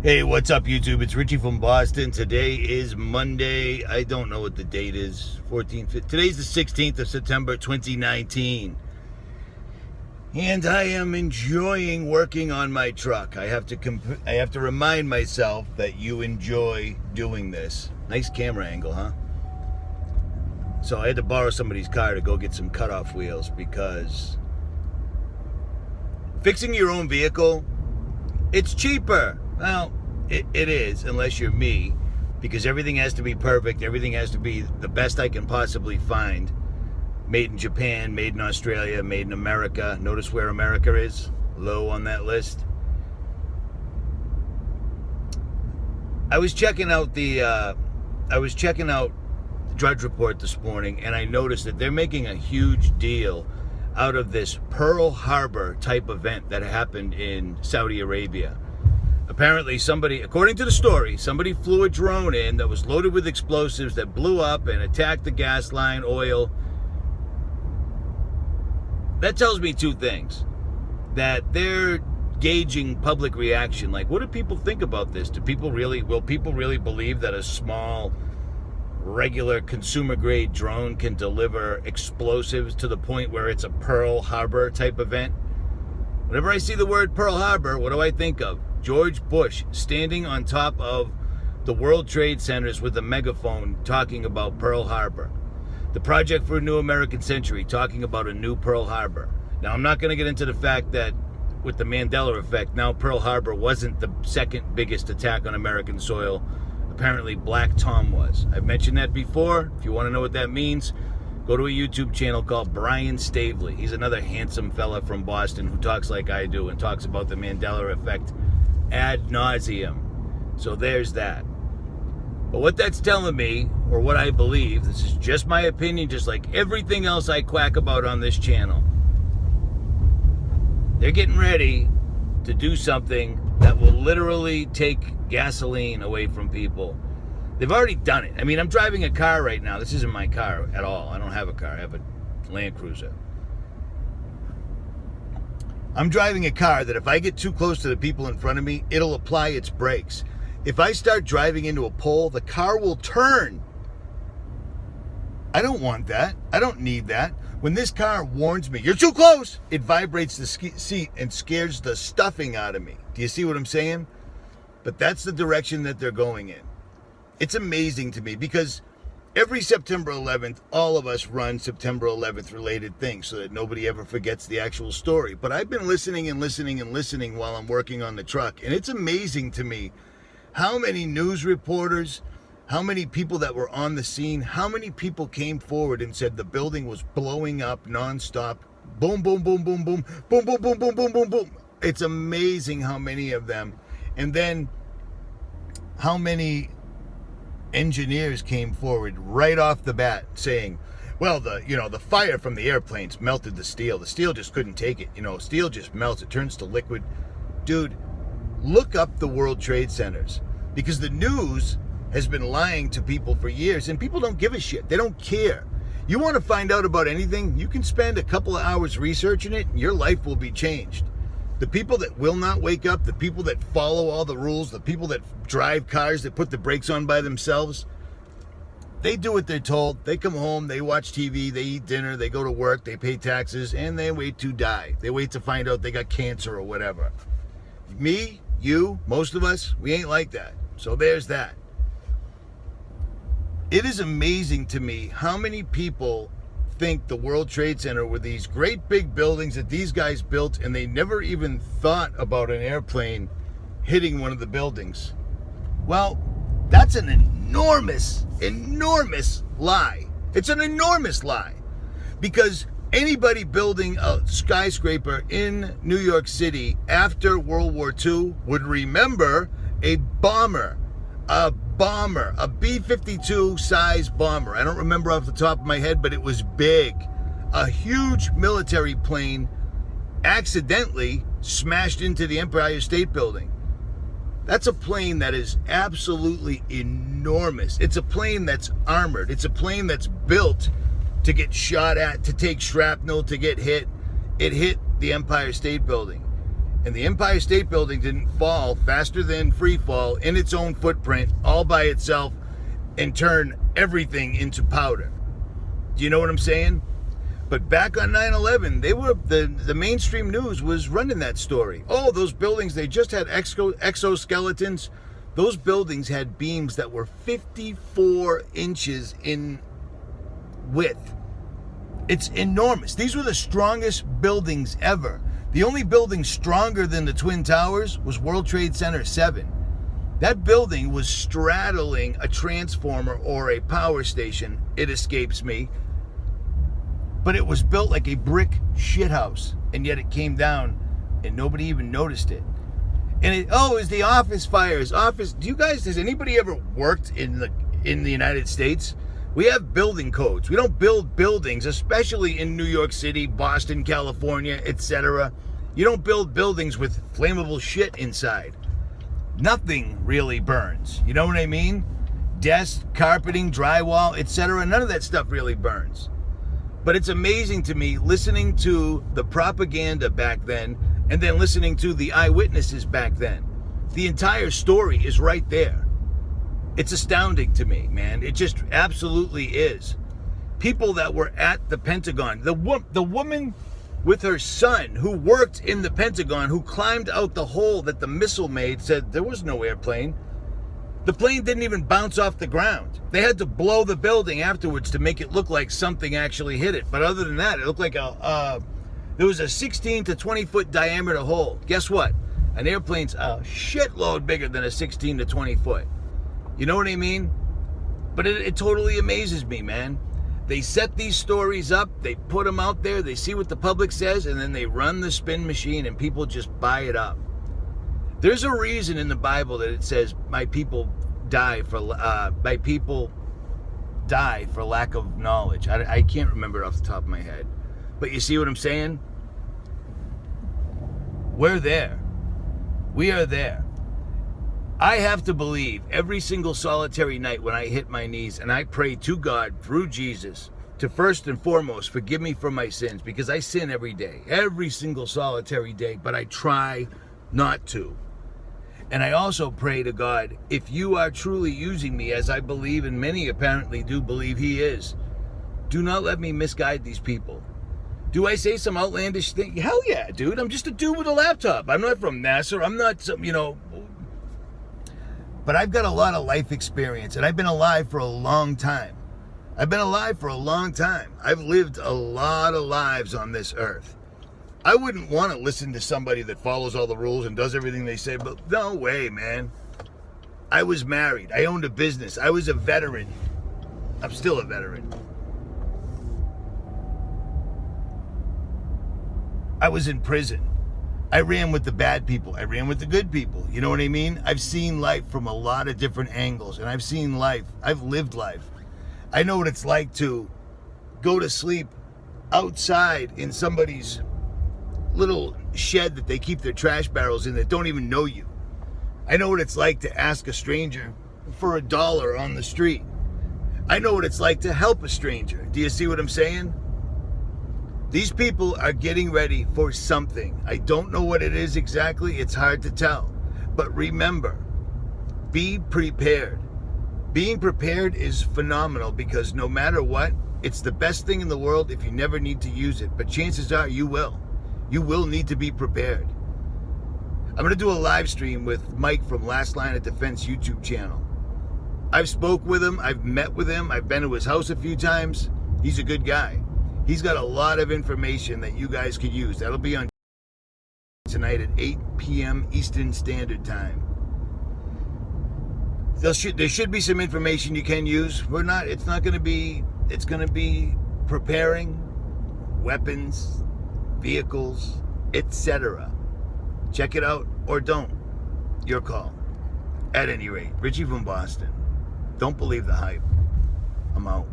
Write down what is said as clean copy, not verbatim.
Hey, what's up, YouTube? It's Richie from Boston. Today is Monday. I don't know what the date is. 14th. Today's the 16th of September, 2019. And I am enjoying working on my truck. I have to remind myself that you enjoy doing this. Nice camera angle, huh? So I had to borrow somebody's car to go get some cutoff wheels because fixing your own vehicle, it's cheaper. Well, it is, unless you're me, because everything has to be perfect. Everything has to be the best I can possibly find. Made in Japan, made in Australia, made in America. Notice where America is, low on that list. I was checking out the Drudge Report this morning, and I noticed that they're making a huge deal out of this Pearl Harbor type event that happened in Saudi Arabia. Apparently somebody, according to the story, somebody flew a drone in that was loaded with explosives that blew up and attacked the gas line, oil. That tells me two things. That they're gauging public reaction. Like, what do people think about this? Will people really believe that a small, regular consumer-grade drone can deliver explosives to the point where it's a Pearl Harbor type event? Whenever I see the word Pearl Harbor, what do I think of? George Bush standing on top of the World Trade Centers with a megaphone talking about Pearl Harbor. The Project for a New American Century talking about a new Pearl Harbor. Now, I'm not going to get into the fact that with the Mandela effect, now Pearl Harbor wasn't the second biggest attack on American soil. Apparently, Black Tom was. I've mentioned that before. If you want to know what that means, go to a YouTube channel called Brian Stavely. He's another handsome fella from Boston who talks like I do and talks about the Mandela effect ad nauseum. So there's that. But what that's telling me, or what I believe, this is just my opinion, just like everything else I quack about on this channel, they're getting ready to do something that will literally take gasoline away from people. They've already done it. I mean, I'm driving a car right now. This isn't my car at all. I don't have a car. I have a Land Cruiser. I'm driving a car that if I get too close to the people in front of me, it'll apply its brakes. If I start driving into a pole, the car will turn. I don't want that. I don't need that. When this car warns me, you're too close, it vibrates the seat and scares the stuffing out of me. Do you see what I'm saying? But that's the direction that they're going in. It's amazing to me because every September 11th, all of us run September 11th related things so that nobody ever forgets the actual story. But I've been listening while I'm working on the truck. And it's amazing to me how many news reporters, how many people that were on the scene, how many people came forward and said the building was blowing up nonstop. Boom, boom, boom, boom, boom, boom, boom, boom, boom, boom, boom, boom. It's amazing how many of them. And then how many engineers came forward right off the bat saying, well, the fire from the airplanes melted the steel. The steel just couldn't take it. Steel just melts. It turns to liquid. Dude, look up the World Trade Centers because the news has been lying to people for years and people don't give a shit. They don't care. You want to find out about anything, you can spend a couple of hours researching it and your life will be changed. The people that will not wake up, the people that follow all the rules, the people that drive cars that put the brakes on by themselves, they do what they're told. They come home, they watch TV, they eat dinner, they go to work, they pay taxes, and they wait to die. They wait to find out they got cancer or whatever. Me, you, most of us, we ain't like that. So there's that. It is amazing to me how many people think the World Trade Center were these great big buildings that these guys built and they never even thought about an airplane hitting one of the buildings. Well, that's an enormous lie. It's an enormous lie because anybody building a skyscraper in New York City after World War II would remember a bomber, a B-52 size bomber. I don't remember off the top of my head, but it was big. A huge military plane accidentally smashed into the Empire State Building. That's a plane that is absolutely enormous. It's a plane that's armored. It's a plane that's built to get shot at, to take shrapnel, to get hit. It hit the Empire State Building. And the Empire State Building didn't fall faster than free fall in its own footprint, all by itself, and turn everything into powder. Do you know what I'm saying? But back on 9/11, they were the mainstream news was running that story. Oh, those buildings, they just had exoskeletons. Those buildings had beams that were 54 inches in width. It's enormous. These were the strongest buildings ever. The only building stronger than the Twin Towers was World Trade Center 7. That building was straddling a transformer or a power station. It escapes me. But it was built like a brick shithouse. And yet it came down and nobody even noticed it. And it was the office fires. Has anybody ever worked in the United States? We have building codes. We don't build buildings, especially in New York City, Boston, California, etc. You don't build buildings with flammable shit inside. Nothing really burns. You know what I mean? Desks, carpeting, drywall, etc. None of that stuff really burns. But it's amazing to me listening to the propaganda back then and then listening to the eyewitnesses back then. The entire story is right there. It's astounding to me, man. It just absolutely is. People that were at the Pentagon, the woman with her son who worked in the Pentagon, who climbed out the hole that the missile made, said there was no airplane. The plane didn't even bounce off the ground. They had to blow the building afterwards to make it look like something actually hit it. But other than that, it looked like there was a 16 to 20 foot diameter hole. Guess what? An airplane's a shitload bigger than a 16 to 20 foot. You know what I mean? But it totally amazes me, man. They set these stories up, they put them out there, they see what the public says, and then they run the spin machine and people just buy it up. There's a reason in the Bible that it says, my people die for lack of knowledge. I can't remember it off the top of my head. But you see what I'm saying? We're there. We are there. I have to believe every single solitary night when I hit my knees and I pray to God through Jesus to first and foremost forgive me for my sins, because I sin every day, every single solitary day, but I try not to. And I also pray to God, if you are truly using me, as I believe, and many apparently do believe he is, do not let me misguide these people. Do I say some outlandish thing? Hell yeah, dude. I'm just a dude with a laptop. I'm not from NASA. I'm not some, but I've got a lot of life experience, and I've been alive for a long time. I've lived a lot of lives on this earth. I wouldn't want to listen to somebody that follows all the rules and does everything they say, but no way, man. I was married. I owned a business. I was a veteran. I'm still a veteran. I was in prison. I ran with the bad people. I ran with the good people. You know what I mean? I've seen life from a lot of different angles, and I've seen life. I've lived life. I know what it's like to go to sleep outside in somebody's little shed that they keep their trash barrels in that don't even know you. I know what it's like to ask a stranger for $1 on the street. I know what it's like to help a stranger. Do you see what I'm saying? These people are getting ready for something. I don't know what it is exactly. It's hard to tell. But remember, be prepared. Being prepared is phenomenal, because no matter what, it's the best thing in the world if you never need to use it. But chances are you will. You will need to be prepared. I'm going to do a live stream with Mike from Last Line of Defense YouTube channel. I've spoke with him. I've met with him. I've been to his house a few times. He's a good guy. He's got a lot of information that you guys could use. That'll be on tonight at 8 p.m. Eastern Standard Time. There should be some information you can use. It's going to be preparing weapons, vehicles, etc. Check it out or don't. Your call. At any rate, Richie from Boston. Don't believe the hype. I'm out.